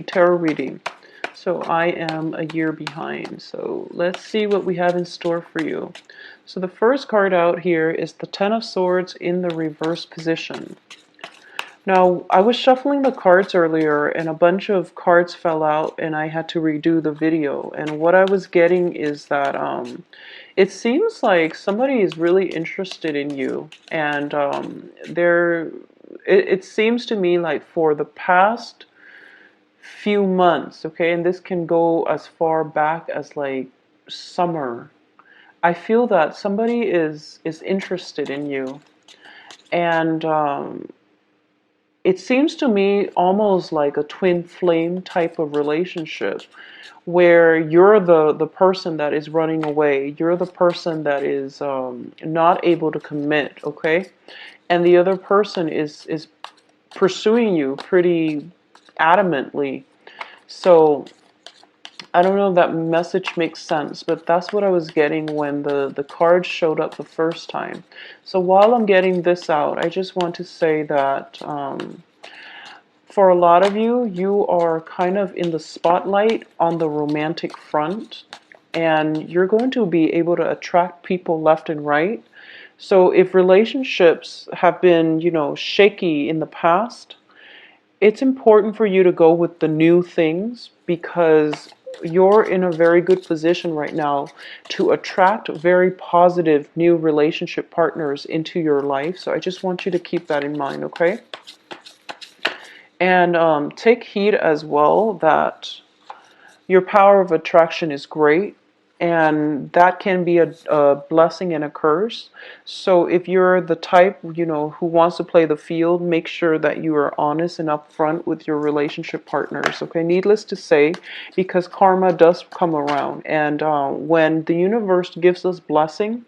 tarot reading. So I am a year behind. So let's see what we have in store for you. So the first card out here is the Ten of Swords in the reverse position. Now, I was shuffling the cards earlier and a bunch of cards fell out and I had to redo the video. And what I was getting is that it seems like somebody is really interested in you. And it seems to me like for the past few months, okay, and this can go as far back as like summer, I feel that somebody is interested in you. And it seems to me almost like a twin flame type of relationship where you're the person that is running away. You're the person that is not able to commit, okay? And the other person is pursuing you pretty adamantly. So I don't know if that message makes sense, but that's what I was getting when the cards showed up the first time. So while I'm getting this out, I just want to say that for a lot of you, you are kind of in the spotlight on the romantic front, and you're going to be able to attract people left and right. So if relationships have been, shaky in the past, it's important for you to go with the new things because you're in a very good position right now to attract very positive new relationship partners into your life. So I just want you to keep that in mind, okay? And take heed as well that your power of attraction is great, and that can be a blessing and a curse. So if you're the type, who wants to play the field, make sure that you are honest and upfront with your relationship partners, okay? Needless to say, because karma does come around, and when the universe gives us blessing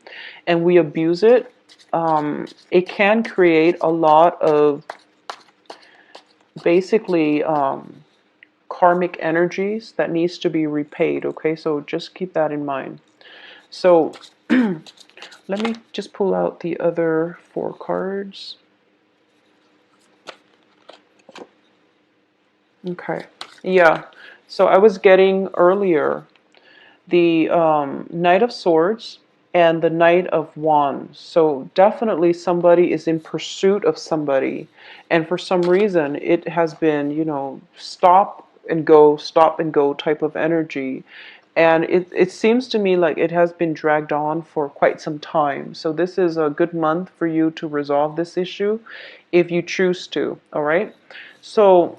and we abuse it, it can create a lot of basically karmic energies that needs to be repaid, okay? So just keep that in mind. So let me just pull out the other 4 cards. Okay, yeah, so I was getting earlier the Knight of Swords and the Knight of Wands. So definitely somebody is in pursuit of somebody, and for some reason it has been, stop and go type of energy. And it seems to me like it has been dragged on for quite some time. So this is a good month for you to resolve this issue if you choose to, all right? So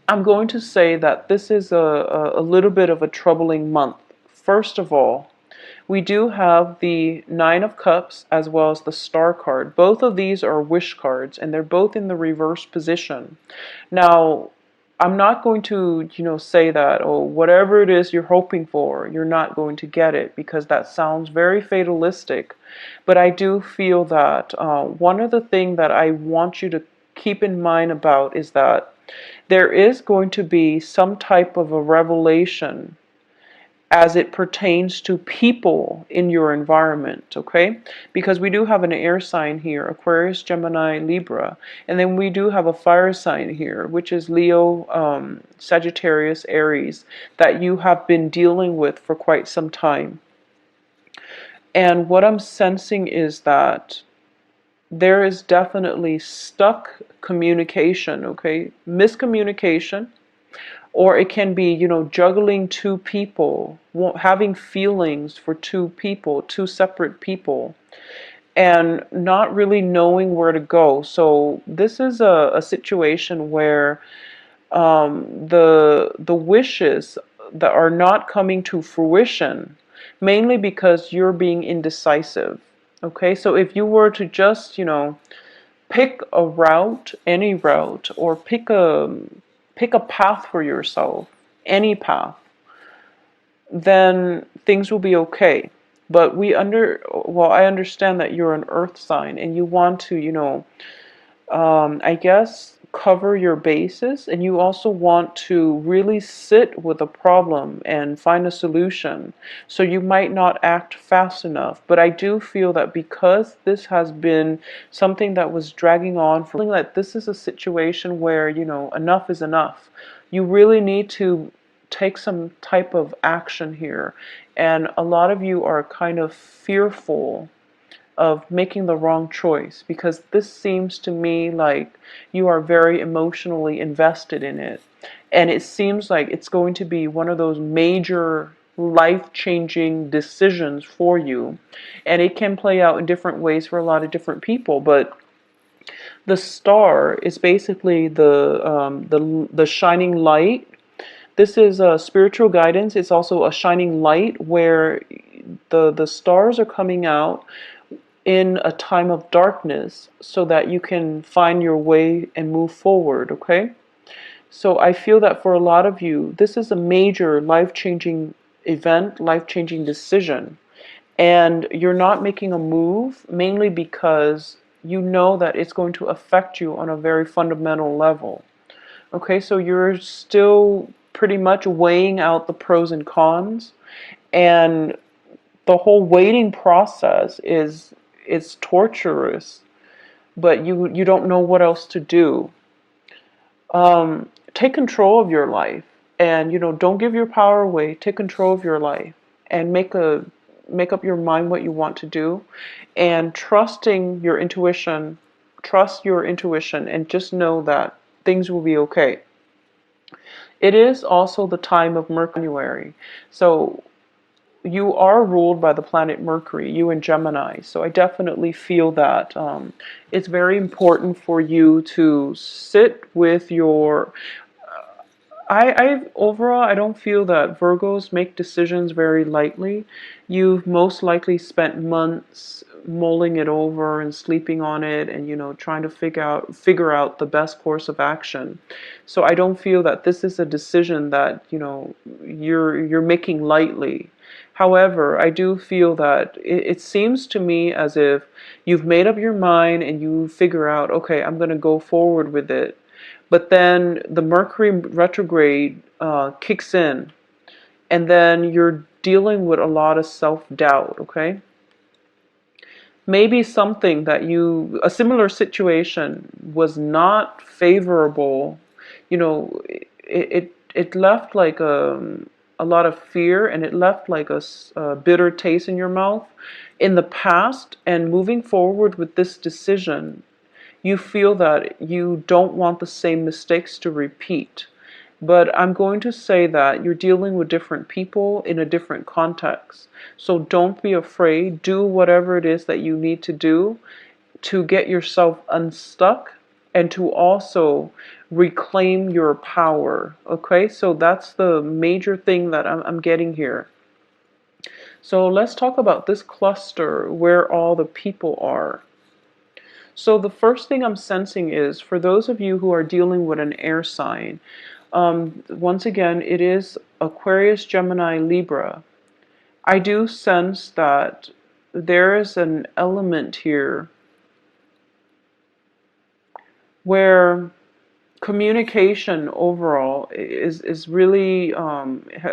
I'm going to say that this is a little bit of a troubling month. First of all, we do have the Nine of Cups as well as the Star card. Both of these are wish cards, and they're both in the reverse position. Now, I'm not going to, say that, oh, whatever it is you're hoping for, you're not going to get it, because that sounds very fatalistic. But I do feel that one of the things that I want you to keep in mind about is that there is going to be some type of a revelation as it pertains to people in your environment, okay? Because we do have an air sign here, Aquarius, Gemini, Libra, and then we do have a fire sign here, which is Leo, Sagittarius, Aries, that you have been dealing with for quite some time. And what I'm sensing is that there is definitely stuck communication, okay? Miscommunication. Or it can be, juggling 2 people, having feelings for 2 people, 2 separate people, and not really knowing where to go. So this is a situation where the wishes that are not coming to fruition, mainly because you're being indecisive. Okay, so if you were to just, pick a route, any route, or pick a path for yourself, any path, then things will be okay. But I understand that you're an earth sign and you want to, I guess, cover your bases, and you also want to really sit with a problem and find a solution. So you might not act fast enough. But I do feel that because this has been something that was dragging on, for feeling that this is a situation where, enough is enough. you really need to take some type of action here. And a lot of you are kind of fearful of making the wrong choice, because this seems to me like you are very emotionally invested in it. And it seems like it's going to be one of those major life-changing decisions for you. And it can play out in different ways for a lot of different people, but the star is basically the shining light. This is a spiritual guidance. It's also a shining light where the stars are coming out in a time of darkness so that you can find your way and move forward, okay? So I feel that for a lot of you, this is a major life-changing event, life-changing decision. And you're not making a move mainly because you know that it's going to affect you on a very fundamental level. Okay, so you're still pretty much weighing out the pros and cons, and the whole waiting process is torturous, but you don't know what else to do. Take control of your life, and don't give your power away. Take control of your life and make up your mind what you want to do, and trust your intuition, and just know that things will be okay. It is also the time of Mercury, so you are ruled by the planet Mercury, you in Gemini. So I definitely feel that it's very important for you to sit with your. Overall, I don't feel that Virgos make decisions very lightly. You've most likely spent months mulling it over and sleeping on it, and trying to figure out the best course of action. So I don't feel that this is a decision that you're making lightly. However, I do feel that it seems to me as if you've made up your mind and you figure out, okay, I'm going to go forward with it. But then the Mercury retrograde kicks in, and then you're dealing with a lot of self-doubt, okay? Maybe a similar situation was not favorable, it left like a lot of fear, and it left like a bitter taste in your mouth in the past. And moving forward with this decision, you feel that you don't want the same mistakes to repeat. But I'm going to say that you're dealing with different people in a different context. So don't be afraid. Do whatever it is that you need to do to get yourself unstuck, and to also reclaim your power. Okay, so that's the major thing that I'm getting here. So let's talk about this cluster where all the people are. So the first thing I'm sensing is, for those of you who are dealing with an air sign, once again, it is Aquarius, Gemini, Libra. I do sense that there is an element here where communication overall is really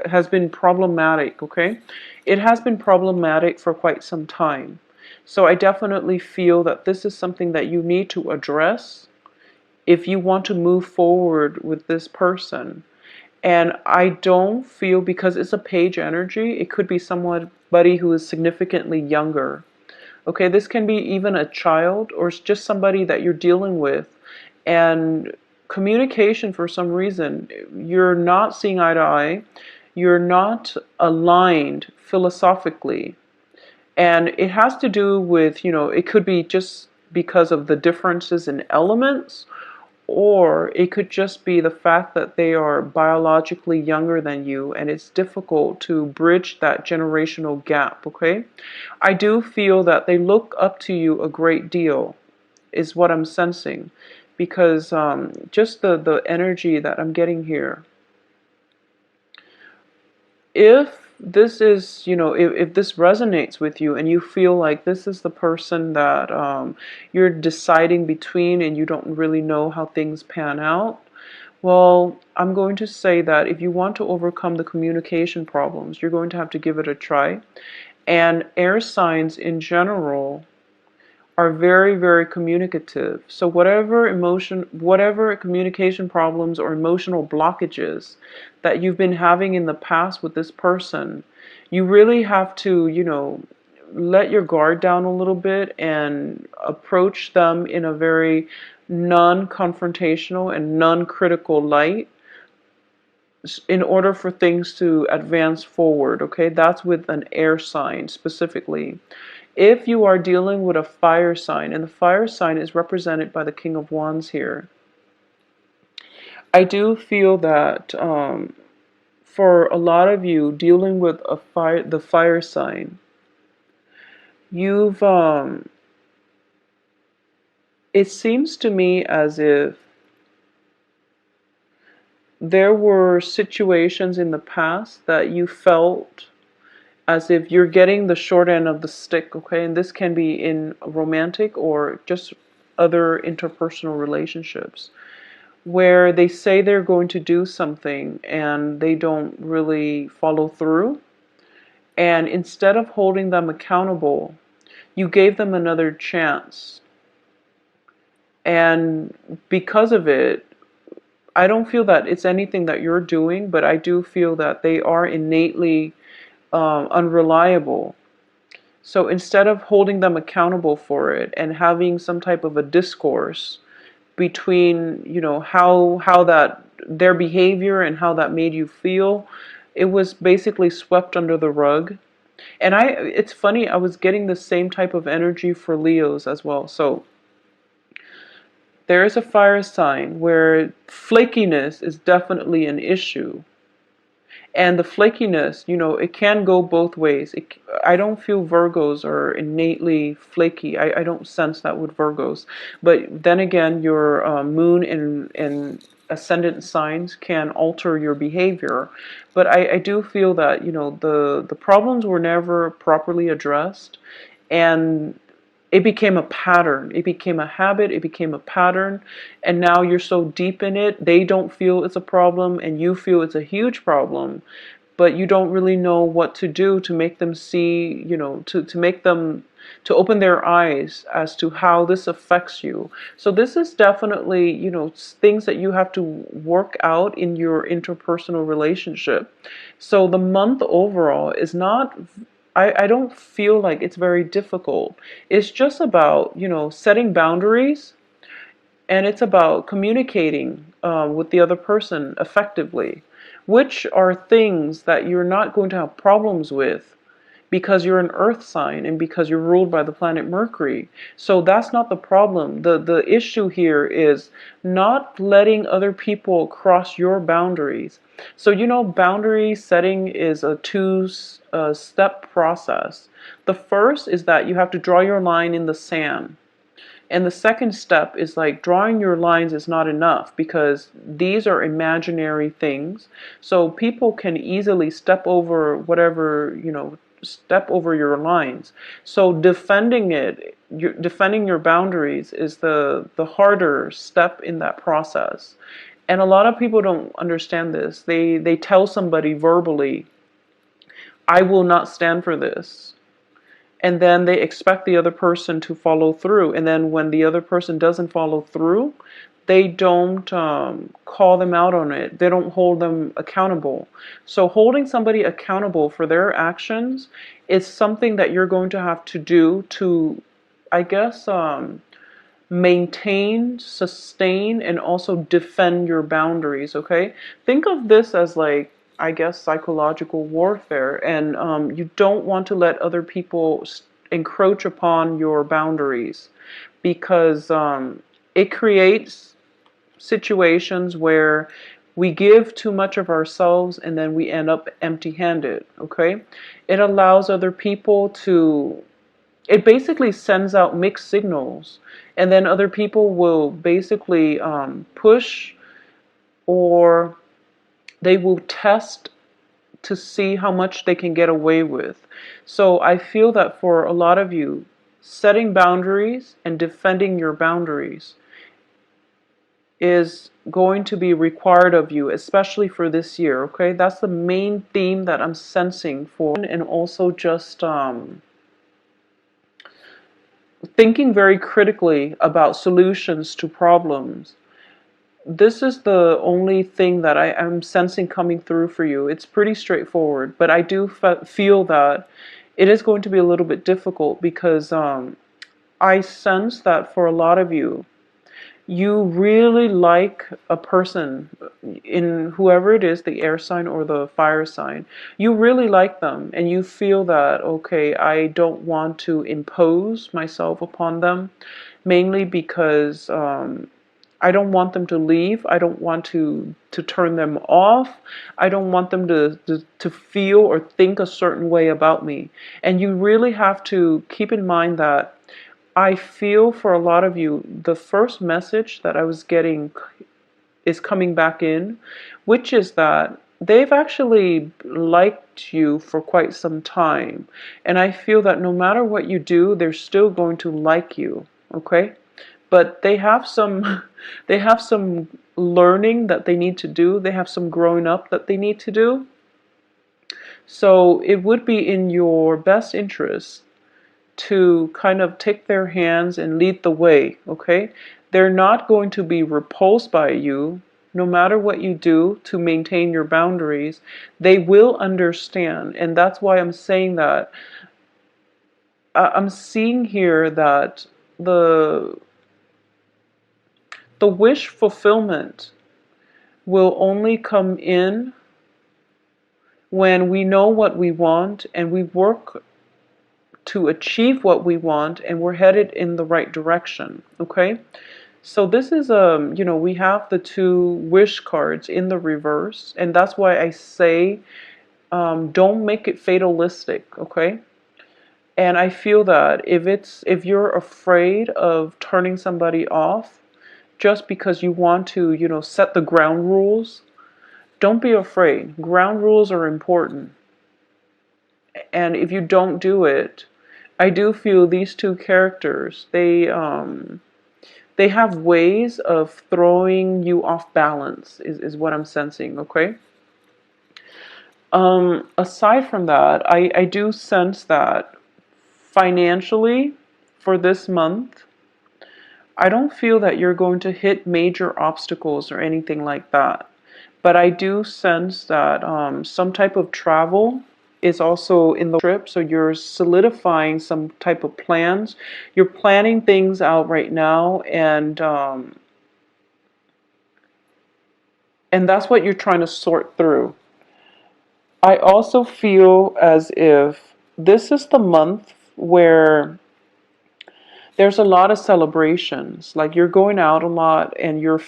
has been problematic, okay? It has been problematic for quite some time. So I definitely feel that this is something that you need to address if you want to move forward with this person. And I don't feel, because it's a page energy, it could be somebody who is significantly younger. Okay, this can be even a child, or it's just somebody that you're dealing with. And communication, for some reason, you're not seeing eye to eye. You're not aligned philosophically. And it has to do with, it could be just because of the differences in elements, or it could just be the fact that they are biologically younger than you, and it's difficult to bridge that generational gap, okay? I do feel that they look up to you a great deal, is what I'm sensing, because just the energy that I'm getting here. If this is, if this resonates with you and you feel like this is the person that you're deciding between, and you don't really know how things pan out, well, I'm going to say that if you want to overcome the communication problems, you're going to have to give it a try. And air signs in general are very, very communicative. So whatever communication problems or emotional blockages that you've been having in the past with this person, you really have to, let your guard down a little bit and approach them in a very non-confrontational and non-critical light in order for things to advance forward. Okay, that's with an air sign specifically. If you are dealing with a fire sign, and the fire sign is represented by the King of Wands here, I do feel that for a lot of you dealing with the fire sign, you've it seems to me as if there were situations in the past that you felt as if you're getting the short end of the stick, okay? And this can be in romantic or just other interpersonal relationships, where they say they're going to do something and they don't really follow through. And instead of holding them accountable, you gave them another chance. And because of it, I don't feel that it's anything that you're doing, but I do feel that they are innately unreliable. So instead of holding them accountable for it and having some type of a discourse between, how that their behavior and how that made you feel, it was basically swept under the rug. And it's funny, I was getting the same type of energy for Leos as well. So there is a fire sign where flakiness is definitely an issue. And the flakiness, it can go both ways. I don't feel Virgos are innately flaky. I don't sense that with Virgos. But then again, your moon and ascendant signs can alter your behavior. But I do feel that, the problems were never properly addressed. And it became a pattern. It became a habit. It became a pattern. And now you're so deep in it, they don't feel it's a problem and you feel it's a huge problem. But you don't really know what to do to make them see, to make them, to open their eyes as to how this affects you. So this is definitely, things that you have to work out in your interpersonal relationship. So the month overall is not, I don't feel like it's very difficult. It's just about, setting boundaries, and it's about communicating with the other person effectively, which are things that you're not going to have problems with because you're an earth sign and because you're ruled by the planet Mercury. So that's not the problem. The issue here is not letting other people cross your boundaries. So boundary setting is a two-step process. The first is that you have to draw your line in the sand. And the second step is like drawing your lines is not enough because these are imaginary things. So people can easily step over whatever, step over your lines. So defending your boundaries is the harder step in that process. And a lot of people don't understand this. They tell somebody verbally, I will not stand for this. And then they expect the other person to follow through. And then when the other person doesn't follow through, they don't call them out on it. They don't hold them accountable. So holding somebody accountable for their actions is something that you're going to have to do to, I guess, maintain, sustain, and also defend your boundaries, okay? Think of this as like, I guess, psychological warfare, and you don't want to let other people encroach upon your boundaries because it creates situations where we give too much of ourselves and then we end up empty-handed, okay? It allows other people to, it basically sends out mixed signals, and then other people will basically push, or they will test to see how much they can get away with. So I feel that for a lot of you, setting boundaries and defending your boundaries is going to be required of you, especially for this year, okay? That's the main theme that I'm sensing for, and also just thinking very critically about solutions to problems. This is the only thing that I am sensing coming through for you. It's pretty straightforward, but I do feel that it is going to be a little bit difficult because I sense that for a lot of you, you really like a person, in whoever it is, the air sign or the fire sign. You really like them and you feel that, okay, I don't want to impose myself upon them, mainly because I don't want them to leave. I don't want to turn them off. I don't want them to feel or think a certain way about me. And you really have to keep in mind that I feel for a lot of you, the first message that I was getting is coming back in, which is that they've actually liked you for quite some time. And I feel that no matter what you do, they're still going to like you, okay? But they have some they have some learning that they need to do. They have some growing up that they need to do. So it would be in your best interest to kind of take their hands and lead the way, okay? They're not going to be repulsed by you no matter what you do to maintain your boundaries. They will understand, and that's why I'm saying that. I'm seeing here that the the wish fulfillment will only come in when we know what we want and we work to achieve what we want and we're headed in the right direction, okay? So this is we have the two wish cards in the reverse, and that's why I say don't make it fatalistic, okay? And I feel that if you're afraid of turning somebody off just because you want to, set the ground rules, don't be afraid. Ground rules are important. And if you don't do it, I do feel these two characters, they have ways of throwing you off balance, is what I'm sensing, okay? Aside from that, I do sense that financially for this month, I don't feel that you're going to hit major obstacles or anything like that. But I do sense that some type of travel is also in the trip. So you're solidifying some type of plans. You're planning things out right now, and that's what you're trying to sort through. I also feel as if this is the month where there's a lot of celebrations. Like you're going out a lot and you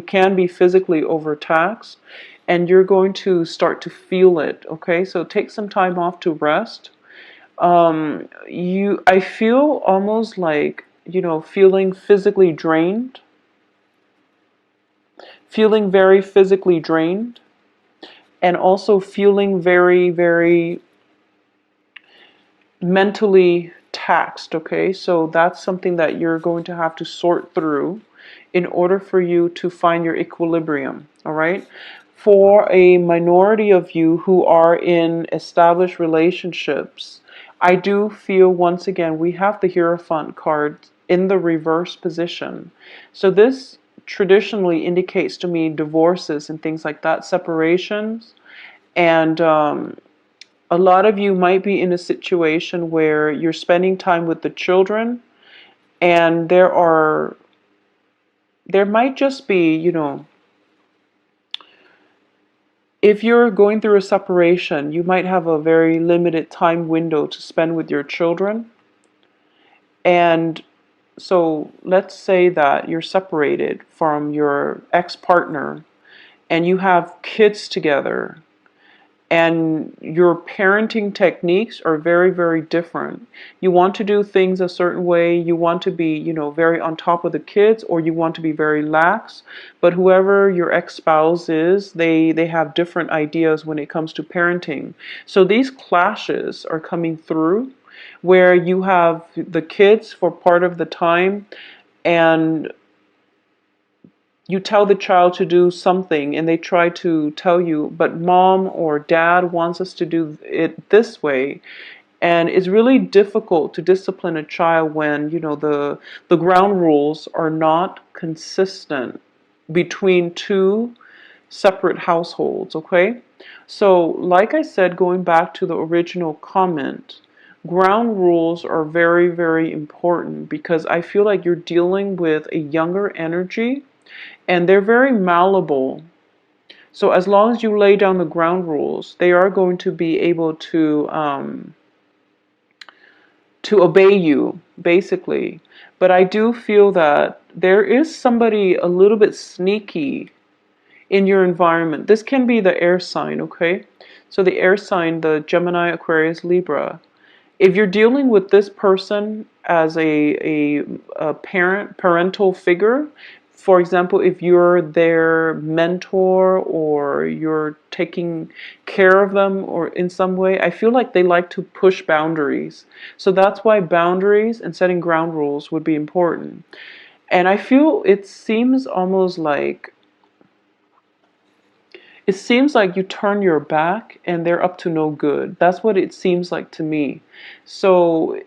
can be physically overtaxed and you're going to start to feel it. Okay, so take some time off to rest. I feel almost like, feeling physically drained, feeling very physically drained, and also feeling very, very mentally taxed, okay? So that's something that you're going to have to sort through in order for you to find your equilibrium, all right? For a minority of you who are in established relationships, I do feel once again we have the Hierophant card in the reverse position. So this traditionally indicates to me divorces and things like that, separations, and a lot of you might be in a situation where you're spending time with the children and there might just be, if you're going through a separation, you might have a very limited time window to spend with your children. And so let's say that you're separated from your ex-partner and you have kids together, and your parenting techniques are very, very different. You want to do things a certain way. You want to be, very on top of the kids, or you want to be very lax. But whoever your ex-spouse is, they have different ideas when it comes to parenting. So these clashes are coming through where you have the kids for part of the time, and you tell the child to do something and they try to tell you, but mom or dad wants us to do it this way. And it's really difficult to discipline a child when, you know, the ground rules are not consistent between two separate households, okay? So, like I said, going back to the original comment, ground rules are very, very important because I feel like you're dealing with a younger energy and they're very malleable. So, as long as you lay down the ground rules, they are going to be able to obey you, basically. But I do feel that there is somebody a little bit sneaky in your environment. This can be the air sign, okay? So the air sign, the Gemini, Aquarius, Libra. If you're dealing with this person as a parental figure, for example, if you're their mentor or you're taking care of them or in some way, I feel like they like to push boundaries. So that's why boundaries and setting ground rules would be important. And I feel it seems like you turn your back and they're up to no good. That's what it seems like to me. So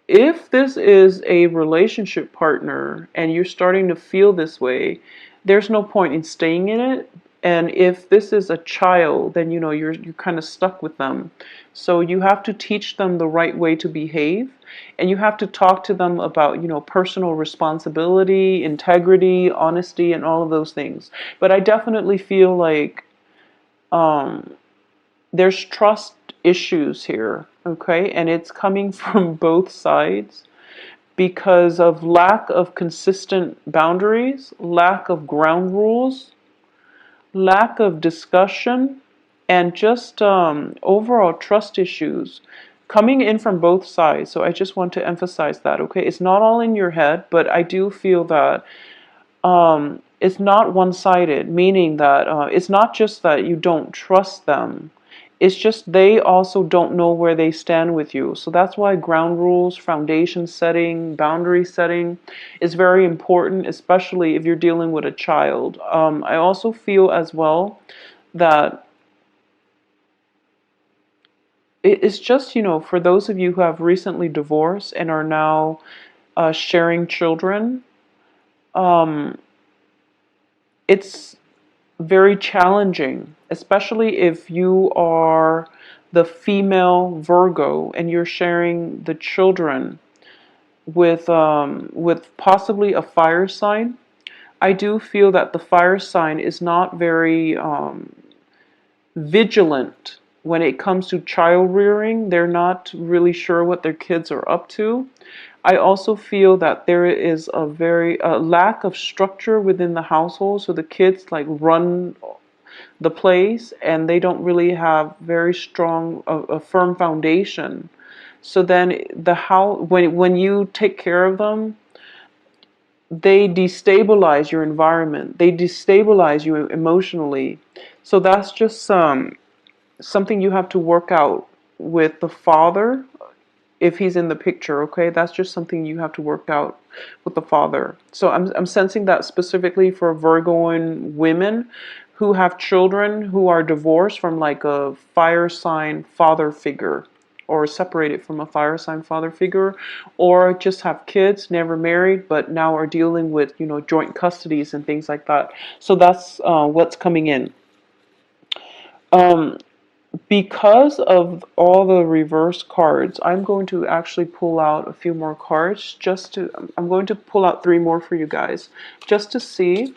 if this is a relationship partner and you're starting to feel this way, there's no point in staying in it. And if this is a child, then you know you're kind of stuck with them. So you have to teach them the right way to behave, and you have to talk to them about, you know, personal responsibility, integrity, honesty, and all of those things. But I definitely feel like there's trust issues here, okay? And it's coming from both sides because of lack of consistent boundaries, lack of ground rules, lack of discussion, and just overall trust issues coming in from both sides. So I just want to emphasize that, okay? It's not all in your head, but I do feel that it's not one-sided, meaning that it's not just that you don't trust them. It's just they also don't know where they stand with you. So that's why ground rules, foundation setting, boundary setting is very important, especially if you're dealing with a child. I also feel as well that it's just, you know, for those of you who have recently divorced and are now sharing children, it's very challenging, especially if you are the female Virgo and you're sharing the children with possibly a fire sign. I do feel that the fire sign is not very vigilant when it comes to child rearing. They're not really sure what their kids are up to. I also feel that there is a very lack of structure within the household, so the kids like run the place and they don't really have very strong a firm foundation. So then the how when you take care of them, they destabilize your environment. They destabilize you emotionally. So that's just something you have to work out with the father if he's in the picture, okay? That's just something you have to work out with the father. So I'm sensing that specifically for Virgoan women who have children who are divorced from like a fire sign father figure, or separated from a fire sign father figure, or just have kids, never married, but now are dealing with, you know, joint custodies and things like that. So that's what's coming in. Um, because of all the reverse cards, I'm going to actually pull out a few more cards I'm going to pull out 3 more for you guys, just to see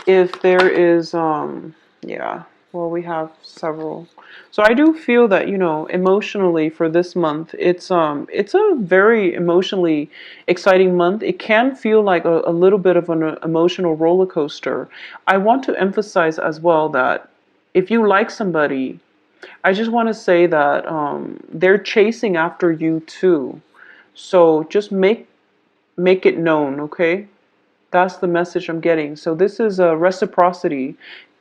if there is, yeah, well, we have several. So I do feel that, you know, emotionally for this month, it's a very emotionally exciting month. It can feel like a little bit of an emotional roller coaster. I want to emphasize as well that if you like somebody, I just want to say that they're chasing after you too. So just make it known, okay? That's the message I'm getting. So this is a reciprocity,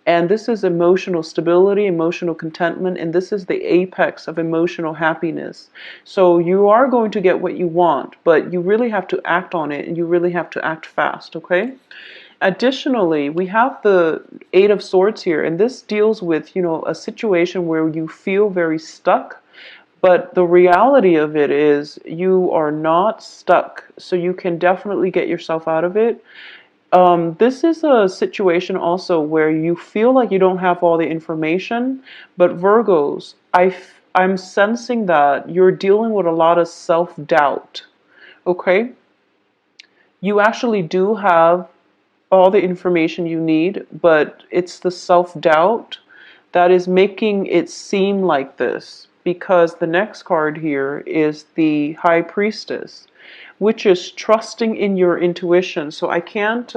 and this is emotional stability, emotional contentment, and this is the apex of emotional happiness. So you are going to get what you want, but you really have to act on it, and you really have to act fast, okay? Additionally, we have the Eight of Swords here, and this deals with, you know, a situation where you feel very stuck, But the reality of it is you are not stuck, so you can definitely get yourself out of it. This is a situation also where you feel like you don't have all the information, but Virgos, I'm sensing that you're dealing with a lot of self-doubt, okay? You actually do have all the information you need, but it's the self-doubt that is making it seem like this, because the next card here is the High Priestess, which is trusting in your intuition. So I can't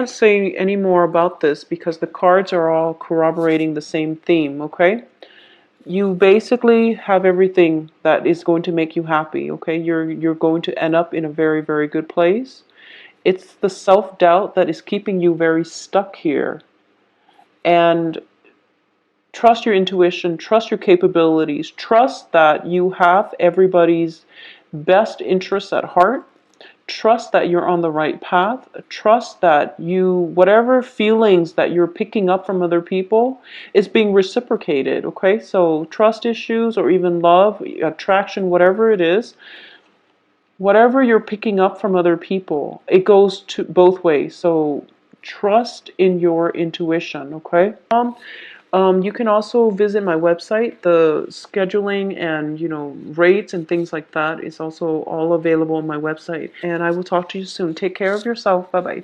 say any more about this because the cards are all corroborating the same theme, okay? You basically have everything that is going to make you happy, okay? You're going to end up in a very, very good place. It's the self-doubt that is keeping you very stuck here. And trust your intuition, trust your capabilities, trust that you have everybody's best interests at heart. Trust that you're on the right path. Trust that whatever feelings that you're picking up from other people is being reciprocated, okay? So trust issues or even love, attraction, whatever it is, whatever you're picking up from other people, it goes to both ways. So trust in your intuition, okay? You can also visit my website. The scheduling and, rates and things like that is also all available on my website. And I will talk to you soon. Take care of yourself. Bye-bye.